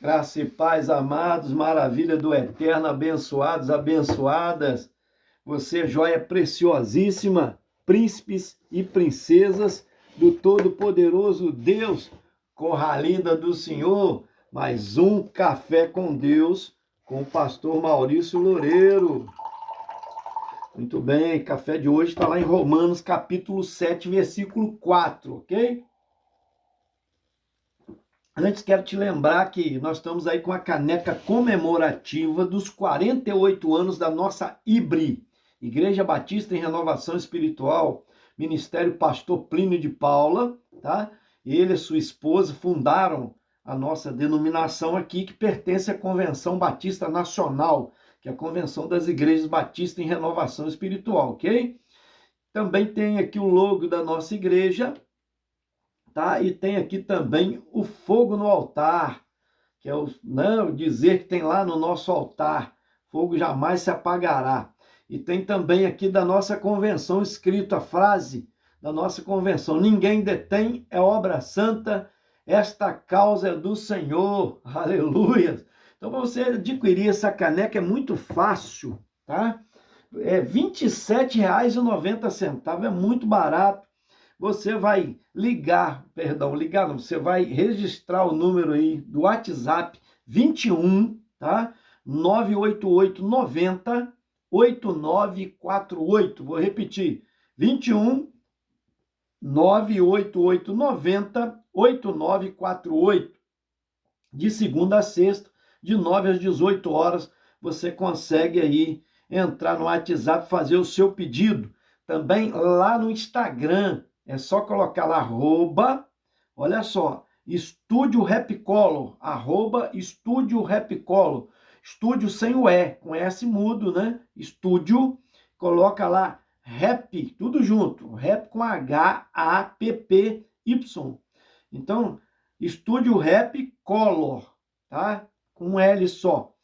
Graça e paz, amados, maravilha do eterno, abençoados, abençoadas. Você, joia preciosíssima, príncipes e princesas do Todo-Poderoso Deus, corralida do Senhor, mais um Café com Deus, com o pastor Maurício Loureiro. Muito bem, café de hoje está lá em Romanos, capítulo 7, versículo 4, ok? Antes, quero te lembrar que nós estamos aí com a caneca comemorativa dos 48 anos da nossa IBRE, Igreja Batista em Renovação Espiritual, Ministério Pastor Plínio de Paula, tá? Ele e sua esposa fundaram a nossa denominação aqui, que pertence à Convenção Batista Nacional, que é a Convenção das Igrejas Batistas em Renovação Espiritual, ok? Também tem aqui o logo da nossa igreja, tá? E tem aqui também o fogo no altar, que é o dizer que tem lá no nosso altar, fogo jamais se apagará. E tem também aqui da nossa convenção escrito a frase da nossa convenção: ninguém detém, é obra santa, esta causa é do Senhor, aleluia. Então, para você adquirir essa caneca é muito fácil, tá? É R$ 27,90, é muito barato. Você vai você vai registrar o número aí do WhatsApp 21, tá? 988 90 8948. Vou repetir. 21 988 90 8948. De segunda a sexta, de 9 às 18 horas, você consegue aí entrar no WhatsApp, fazer o seu pedido. Também lá no Instagram, é só colocar lá, olha só, Estúdio Rapcolor, Estúdio Rapcolor, estúdio sem o E, com S mudo, né? Estúdio, coloca lá, Rap, tudo junto, Rap com Happy. Então, Estúdio Rapcolor, tá? Com um L só.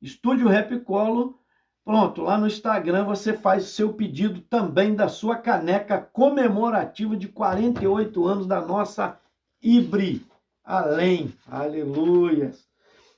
Estúdio Rapcolor. Pronto, lá no Instagram você faz o seu pedido também da sua caneca comemorativa de 48 anos da nossa IBRE. Além, aleluias.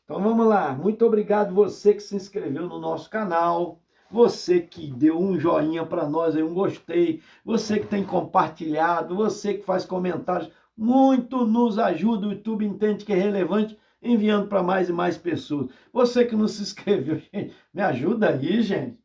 Então vamos lá, muito obrigado você que se inscreveu no nosso canal, você que deu um joinha para nós, aí, um gostei, você que tem compartilhado, você que faz comentários, muito nos ajuda, o YouTube entende que é relevante, enviando para mais e mais pessoas. Você que não se inscreveu, gente, me ajuda aí, gente.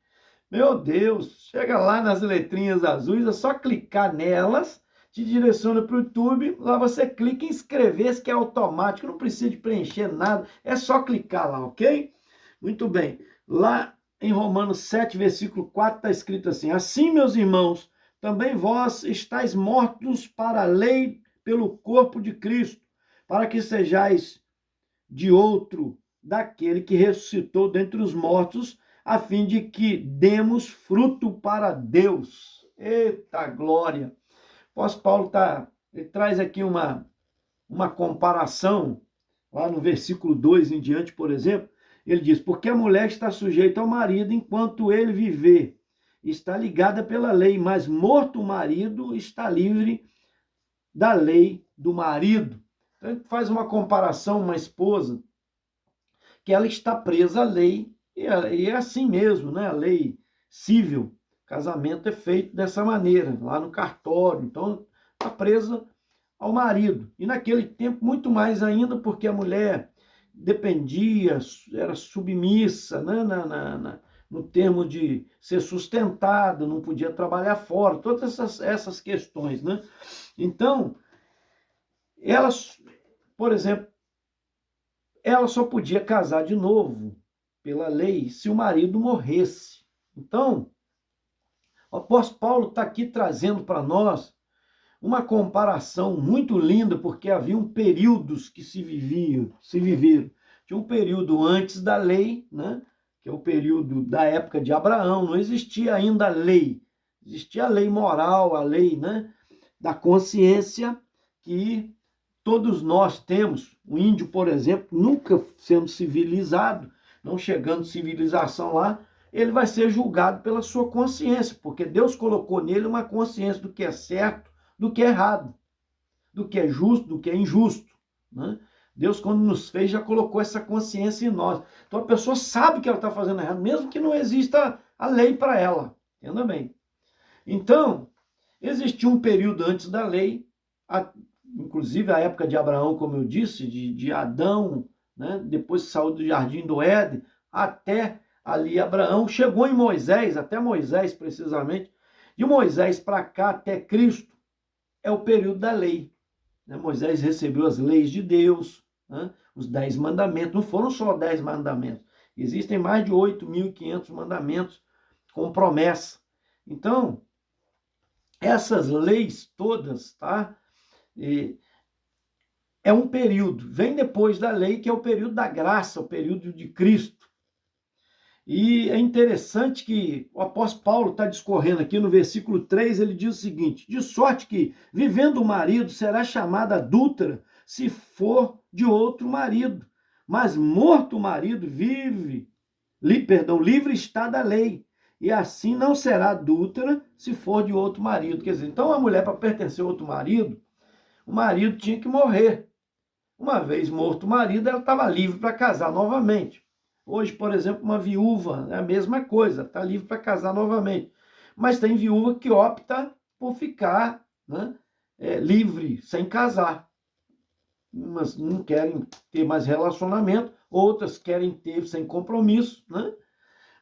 Meu Deus, chega lá nas letrinhas azuis, é só clicar nelas, te direciona para o YouTube, lá você clica em inscrever-se, que é automático, não precisa de preencher nada, é só clicar lá, ok? Muito bem, lá em Romanos 7, versículo 4, está escrito assim: assim, meus irmãos, também vós estáis mortos para a lei pelo corpo de Cristo, para que sejais de outro, daquele que ressuscitou dentre os mortos, a fim de que demos fruto para Deus. Eita glória! O apóstolo Paulo ele traz aqui uma comparação, lá no versículo 2 em diante, por exemplo, ele diz: porque a mulher está sujeita ao marido enquanto ele viver, está ligada pela lei, mas morto o marido está livre da lei do marido. Então ele faz uma comparação, uma esposa, que ela está presa à lei, e é assim mesmo, né? A lei civil, casamento é feito dessa maneira, lá no cartório, então está presa ao marido. E naquele tempo, muito mais ainda, porque a mulher dependia, era submissa, né? No termo de ser sustentada, não podia trabalhar fora, todas essas questões, né? Então, elas, por exemplo, ela só podia casar de novo, pela lei, se o marido morresse. Então, o apóstolo Paulo está aqui trazendo para nós uma comparação muito linda, porque haviam períodos que se viveram. Tinha um período antes da lei, né? Que é o período da época de Abraão, não existia ainda a lei. Existia a lei moral, a lei, né, da consciência, que todos nós temos. O índio, por exemplo, nunca sendo civilizado, não chegando civilização lá, ele vai ser julgado pela sua consciência, porque Deus colocou nele uma consciência do que é certo, do que é errado, do que é justo, do que é injusto, né? Deus, quando nos fez, já colocou essa consciência em nós. Então a pessoa sabe que ela está fazendo errado, mesmo que não exista a lei para ela. Entenda bem. Então, existia um período antes da lei, inclusive a época de Abraão, como eu disse, de Adão, né? Depois que saiu do jardim do Éden, até ali Abraão, chegou em Moisés, até Moisés precisamente, de Moisés para cá até Cristo, é o período da lei. Moisés recebeu as leis de Deus, né? Os 10 mandamentos, não foram só 10 mandamentos, existem mais de 8.500 mandamentos com promessa. Então, essas leis todas, tá? É um período, vem depois da lei, que é o período da graça, o período de Cristo. E é interessante que o apóstolo Paulo está discorrendo aqui no versículo 3, ele diz o seguinte: de sorte que, vivendo o marido, será chamada adúltera se for de outro marido, mas morto o marido, livre está da lei, e assim não será adúltera se for de outro marido. Quer dizer, então a mulher, para pertencer a outro marido, o marido tinha que morrer. Uma vez morto o marido, ela estava livre para casar novamente. Hoje, por exemplo, uma viúva é a mesma coisa, está livre para casar novamente. Mas tem viúva que opta por ficar, né, livre, sem casar. Umas não querem ter mais relacionamento, outras querem ter sem compromisso, né?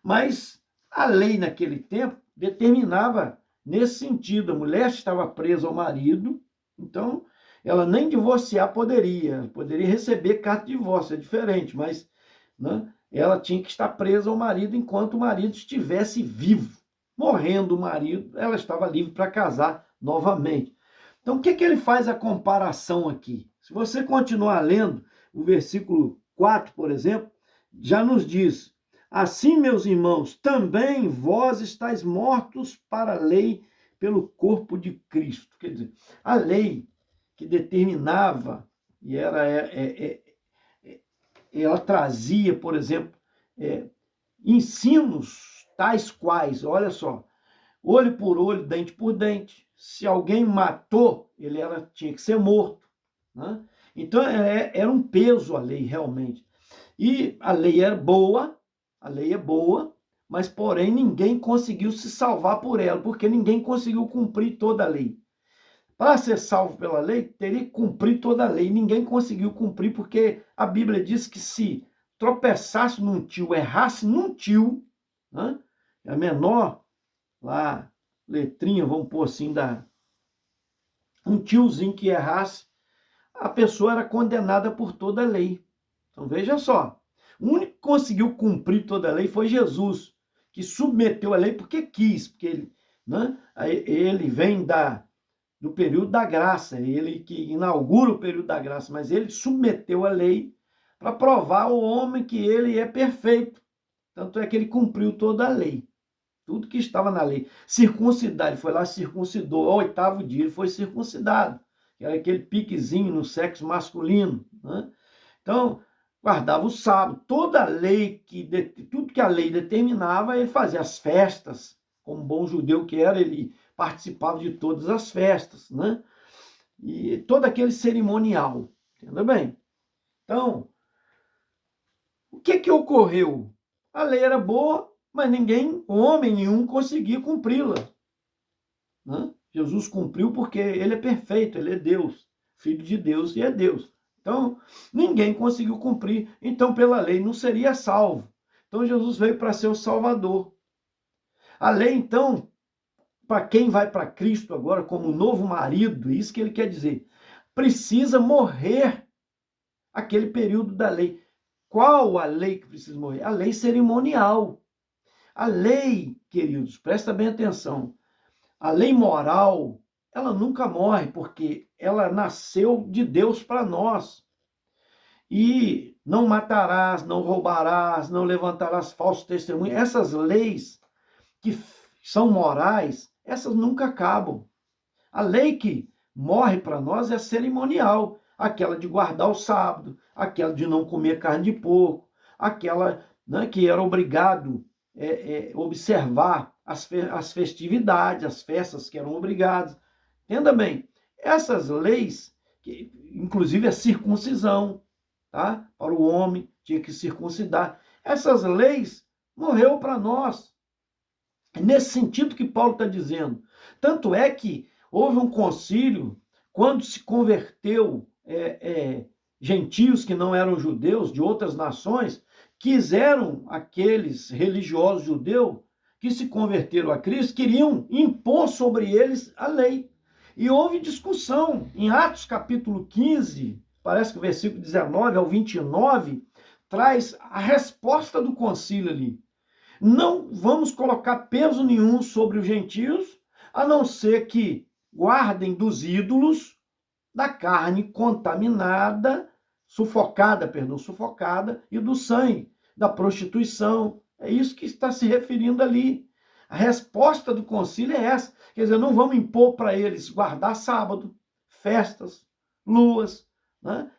Mas a lei naquele tempo determinava nesse sentido. A mulher estava presa ao marido, então ela nem divorciar poderia receber carta de divórcio, é diferente, mas, né, ela tinha que estar presa ao marido enquanto o marido estivesse vivo. Morrendo o marido, ela estava livre para casar novamente. Então, o que ele faz a comparação aqui? Se você continuar lendo, o versículo 4, por exemplo, já nos diz: assim, meus irmãos, também vós estáis mortos para a lei pelo corpo de Cristo. Quer dizer, a lei que determinava, e ela trazia, por exemplo, ensinos tais quais, olha só, olho por olho, dente por dente. Se alguém matou, tinha que ser morto, né? Então era um peso a lei realmente. E a lei é boa, mas porém ninguém conseguiu se salvar por ela, porque ninguém conseguiu cumprir toda a lei. Para ser salvo pela lei, teria que cumprir toda a lei. Ninguém conseguiu cumprir, porque a Bíblia diz que se tropeçasse num tio, errasse num tio, né, a menor lá, letrinha, vamos pôr assim, um tiozinho que errasse, a pessoa era condenada por toda a lei. Então veja só, o único que conseguiu cumprir toda a lei foi Jesus, que submeteu a lei porque quis, porque ele, né, ele vem do período da graça, ele que inaugura o período da graça, mas ele submeteu a lei para provar ao homem que ele é perfeito. Tanto é que ele cumpriu toda a lei, tudo que estava na lei. Circuncidar, ele foi lá, circuncidou, ao 8º dia ele foi circuncidado, que era aquele piquezinho no sexo masculino, né? Então, guardava o sábado, toda a lei, tudo que a lei determinava, ele fazia as festas, como bom judeu que era, ele participava de todas as festas, né? E todo aquele cerimonial, entendeu bem? Então, o que ocorreu? A lei era boa, mas homem nenhum conseguia cumpri-la, né? Jesus cumpriu porque ele é perfeito, ele é Deus, filho de Deus e é Deus. Então, ninguém conseguiu cumprir, então pela lei não seria salvo. Então Jesus veio para ser o Salvador. A lei, então, para quem vai para Cristo agora como novo marido, isso que ele quer dizer, precisa morrer aquele período da lei. Qual a lei que precisa morrer? A lei cerimonial. A lei, queridos, presta bem atenção, a lei moral, ela nunca morre, porque ela nasceu de Deus para nós. E não matarás, não roubarás, não levantarás falsos testemunhos. Essas leis que são morais, essas nunca acabam. A lei que morre para nós é cerimonial, aquela de guardar o sábado, aquela de não comer carne de porco, aquela, né, que era obrigado observar as festividades, as festas que eram obrigadas. Entenda bem, essas leis, inclusive a circuncisão, tá? Para o homem, tinha que circuncidar. Essas leis morreu para nós. É nesse sentido que Paulo está dizendo. Tanto é que houve um concílio, quando se converteu gentios que não eram judeus, de outras nações, quiseram aqueles religiosos judeus que se converteram a Cristo, queriam impor sobre eles a lei. E houve discussão. Em Atos capítulo 15, parece que o versículo 19 ao 29, traz a resposta do concílio ali. Não vamos colocar peso nenhum sobre os gentios, a não ser que guardem dos ídolos, da carne contaminada, sufocada, e do sangue, da prostituição. É isso que está se referindo ali. A resposta do concílio é essa. Quer dizer, não vamos impor para eles guardar sábado, festas, luas, né?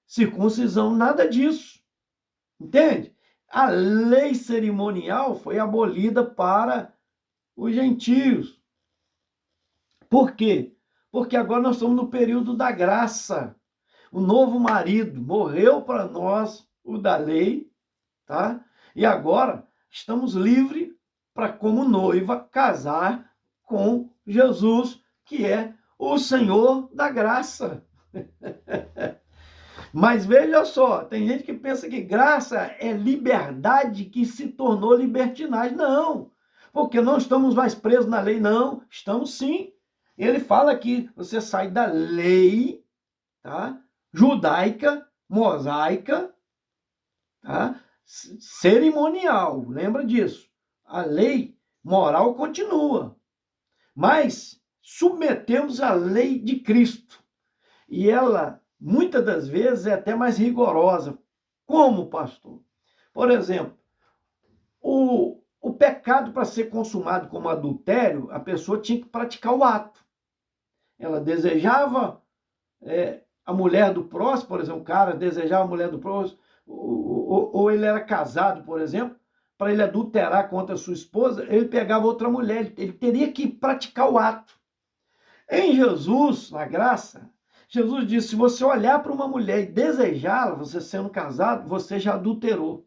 Circuncisão, nada disso. Entende? A lei cerimonial foi abolida para os gentios. Por quê? Porque agora nós estamos no período da graça. O novo marido morreu para nós, o da lei, tá? E agora estamos livres para, como noiva, casar com Jesus, que é o Senhor da graça. Mas veja só, tem gente que pensa que graça é liberdade que se tornou libertinagem. Não, porque não estamos mais presos na lei, não. Estamos sim. Ele fala que você sai da lei, tá? Judaica, mosaica, tá? Cerimonial, lembra disso. A lei moral continua, mas submetemos a lei de Cristo. E ela, muitas das vezes, é até mais rigorosa. Como, pastor? Por exemplo, o pecado, para ser consumado como adultério, a pessoa tinha que praticar o ato. Ela desejava a mulher do próximo, por exemplo, o cara desejava a mulher do próximo, ou ele era casado, por exemplo, para ele adulterar contra a sua esposa, ele pegava outra mulher, ele teria que praticar o ato. Em Jesus, na graça, Jesus disse, se você olhar para uma mulher e desejá-la, você sendo casado, você já adulterou.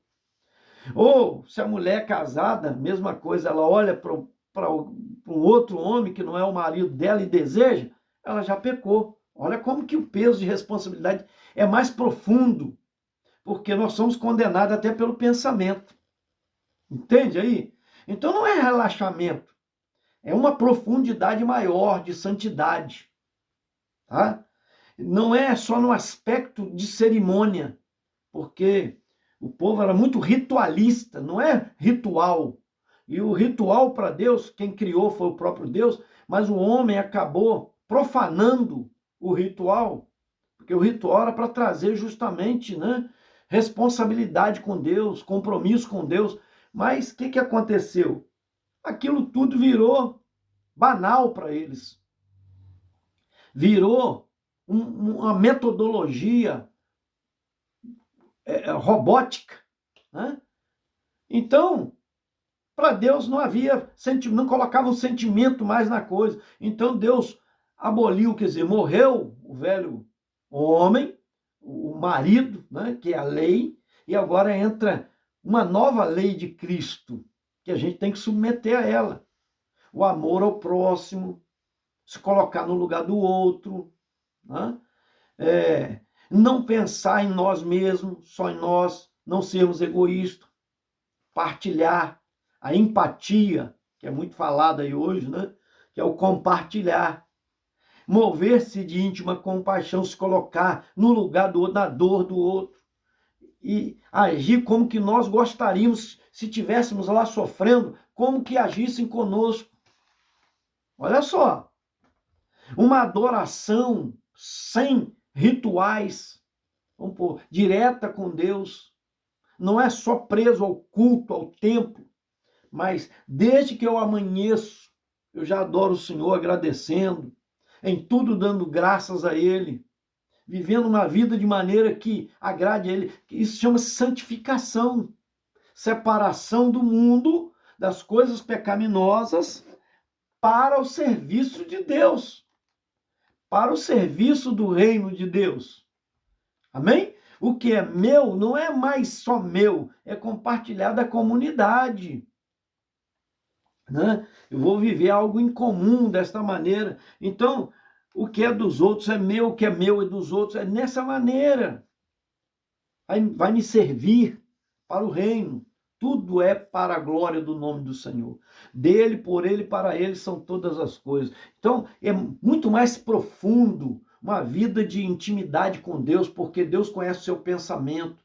Ou, se a mulher é casada, mesma coisa, ela olha para um outro homem que não é o marido dela e deseja, ela já pecou. Olha como que o peso de responsabilidade é mais profundo, porque nós somos condenados até pelo pensamento. Entende aí? Então não é relaxamento, é uma profundidade maior de santidade, tá? Não é só no aspecto de cerimônia, porque o povo era muito ritualista, não é ritual. E o ritual para Deus, quem criou foi o próprio Deus, mas o homem acabou profanando o ritual, porque o ritual era para trazer justamente, né, responsabilidade com Deus, compromisso com Deus. Mas o que aconteceu? Aquilo tudo virou banal para eles. Virou uma metodologia robótica, né? Então, para Deus não havia sentimento, não colocava um sentimento mais na coisa. Então Deus aboliu, quer dizer, morreu o velho homem, o marido, né, que é a lei, e agora entra uma nova lei de Cristo, que a gente tem que submeter a ela. O amor ao próximo, se colocar no lugar do outro, né? Não pensar em nós mesmos, só em nós, não sermos egoístas, partilhar, a empatia, que é muito falada aí hoje, né? Que é o compartilhar. Mover-se de íntima compaixão, se colocar no lugar do outro, na dor do outro. E agir como que nós gostaríamos, se tivéssemos lá sofrendo, como que agissem conosco. Olha só, uma adoração sem rituais, vamos pôr, direta com Deus. Não é só preso ao culto, ao templo, mas desde que eu amanheço, eu já adoro o Senhor agradecendo, em tudo dando graças a Ele, vivendo uma vida de maneira que agrade a Ele. Isso chama-se santificação, separação do mundo, das coisas pecaminosas, para o serviço de Deus, para o serviço do reino de Deus. Amém? O que é meu não é mais só meu, é compartilhar da comunidade. Né? Eu vou viver algo em comum desta maneira. Então, o que é dos outros é meu, o que é meu é dos outros, é nessa maneira. Vai me servir para o reino. Tudo é para a glória do nome do Senhor. Dele, por ele, para ele são todas as coisas. Então, é muito mais profundo uma vida de intimidade com Deus, porque Deus conhece o seu pensamento.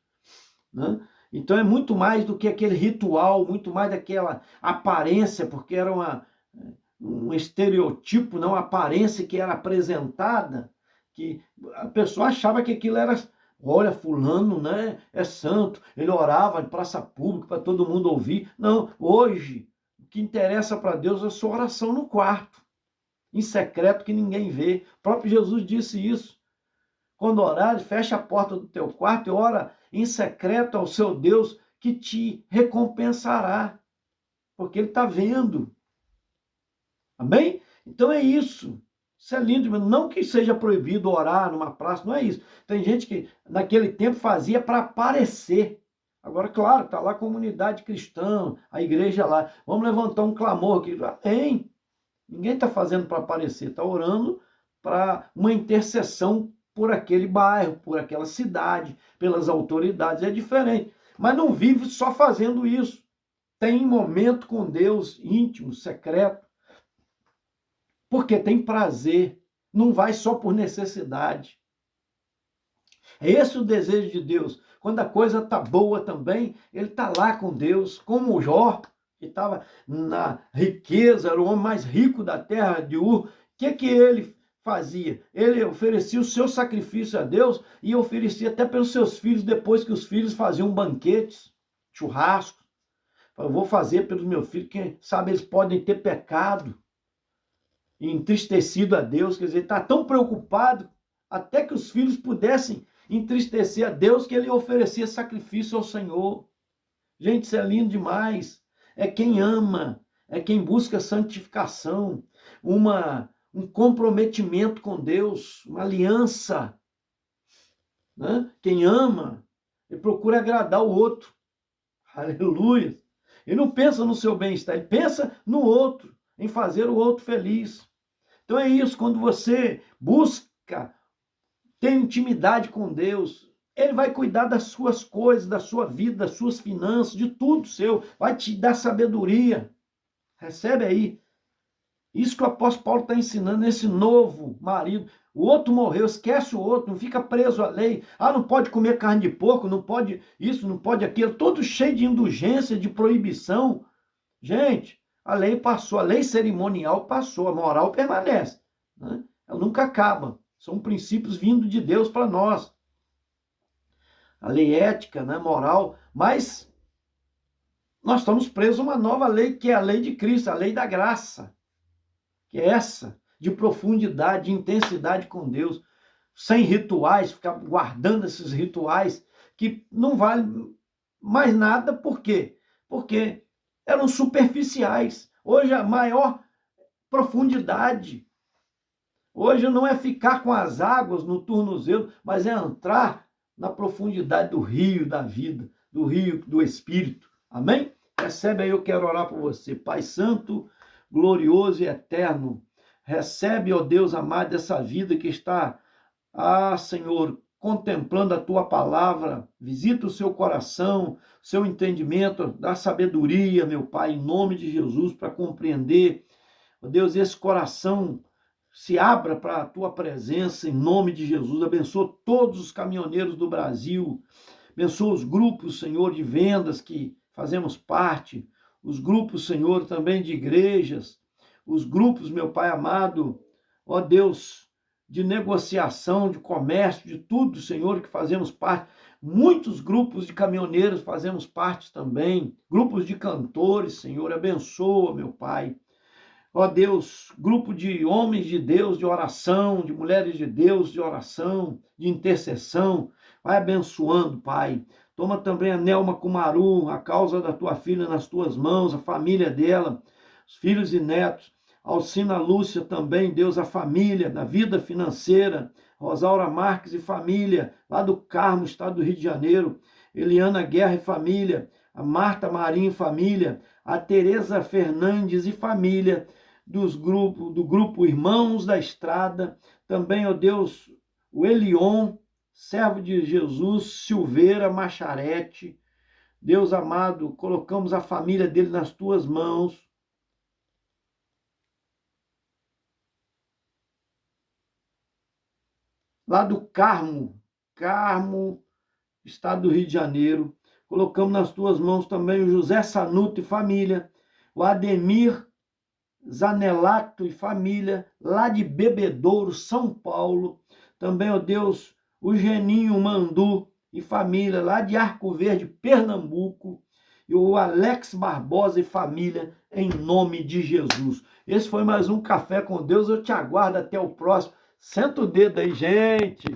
Né? Então, é muito mais do que aquele ritual, muito mais daquela aparência, porque era um estereotipo, não, uma aparência que era apresentada, que a pessoa achava que aquilo era... Olha, fulano, né, é santo, ele orava em praça pública para todo mundo ouvir. Não, hoje, o que interessa para Deus é a sua oração no quarto, em secreto que ninguém vê. O próprio Jesus disse isso. Quando orar, fecha a porta do teu quarto e ora em secreto ao seu Deus, que te recompensará, porque ele está vendo. Amém? Então é isso. Isso é lindo, não que seja proibido orar numa praça, não é isso. Tem gente que naquele tempo fazia para aparecer. Agora, claro, está lá a comunidade cristã, a igreja lá. Vamos levantar um clamor aqui. Tem. Ninguém está fazendo para aparecer, está orando para uma intercessão por aquele bairro, por aquela cidade, pelas autoridades. É diferente. Mas não vive só fazendo isso. Tem momento com Deus íntimo, secreto. Porque tem prazer, não vai só por necessidade. É esse o desejo de Deus. Quando a coisa está boa também, ele está lá com Deus, como Jó, que estava na riqueza, era o homem mais rico da terra de Ur. O que ele fazia? Ele oferecia o seu sacrifício a Deus e oferecia até pelos seus filhos, depois que os filhos faziam banquetes, churrasco. Eu vou fazer pelos meus filhos, quem sabe eles podem ter pecado. Entristecido a Deus, quer dizer, está tão preocupado até que os filhos pudessem entristecer a Deus que ele oferecia sacrifício ao Senhor. Gente, isso é lindo demais. É quem ama, é quem busca santificação, um comprometimento com Deus, uma aliança. Né? Quem ama, ele procura agradar o outro. Aleluia. Ele não pensa no seu bem-estar, ele pensa no outro, em fazer o outro feliz. Então é isso, quando você busca ter intimidade com Deus, ele vai cuidar das suas coisas, da sua vida, das suas finanças, de tudo seu, vai te dar sabedoria. Recebe aí. Isso que o apóstolo Paulo está ensinando nesse novo marido. O outro morreu, esquece o outro, não fica preso à lei. Ah, não pode comer carne de porco, não pode isso, não pode aquilo, todo cheio de indulgência, de proibição. Gente, a lei passou, a lei cerimonial passou, a moral permanece. Né? Ela nunca acaba. São princípios vindos de Deus para nós. A lei ética, né, moral, mas nós estamos presos a uma nova lei, que é a lei de Cristo, a lei da graça. Que é essa, de profundidade, de intensidade com Deus, sem rituais, ficar guardando esses rituais, que não valem mais nada, por quê? Porque eram superficiais. Hoje a maior profundidade. Hoje não é ficar com as águas no tornozelo, mas é entrar na profundidade do rio da vida, do rio do Espírito. Amém? Recebe aí, eu quero orar por você. Pai Santo, glorioso e eterno, recebe, ó Deus amado, essa vida que está, Senhor, contemplando a tua palavra, visita o seu coração, seu entendimento, dá sabedoria, meu Pai, em nome de Jesus, para compreender. Ó Deus, esse coração se abra para a tua presença, em nome de Jesus. Abençoa todos os caminhoneiros do Brasil, abençoa os grupos, Senhor, de vendas que fazemos parte, os grupos, Senhor, também de igrejas, os grupos, meu Pai amado, ó Deus, de negociação, de comércio, de tudo, Senhor, que fazemos parte. Muitos grupos de caminhoneiros fazemos parte também, grupos de cantores, Senhor, abençoa, meu Pai. Ó Deus, grupo de homens de Deus de oração, de mulheres de Deus de oração, de intercessão, vai abençoando, Pai. Toma também a Nelma Kumaru, a causa da tua filha nas tuas mãos, a família dela, os filhos e netos. Alcina Lúcia também, Deus, a família, na vida financeira. Rosaura Marques e família, lá do Carmo, estado do Rio de Janeiro. Eliana Guerra e família. A Marta Marinho e família. A Tereza Fernandes e família, do grupo Irmãos da Estrada. Também, ó Deus, o Elion, servo de Jesus, Silveira Macharete. Deus amado, colocamos a família dele nas tuas mãos. Lá do Carmo, estado do Rio de Janeiro. Colocamos nas tuas mãos também o José Sanuto e família, o Ademir Zanelato e família, lá de Bebedouro, São Paulo. Também, ó Deus, o Geninho Mandu e família, lá de Arco Verde, Pernambuco. E o Alex Barbosa e família, em nome de Jesus. Esse foi mais um Café com Deus. Eu te aguardo até o próximo. Senta o dedo aí, gente.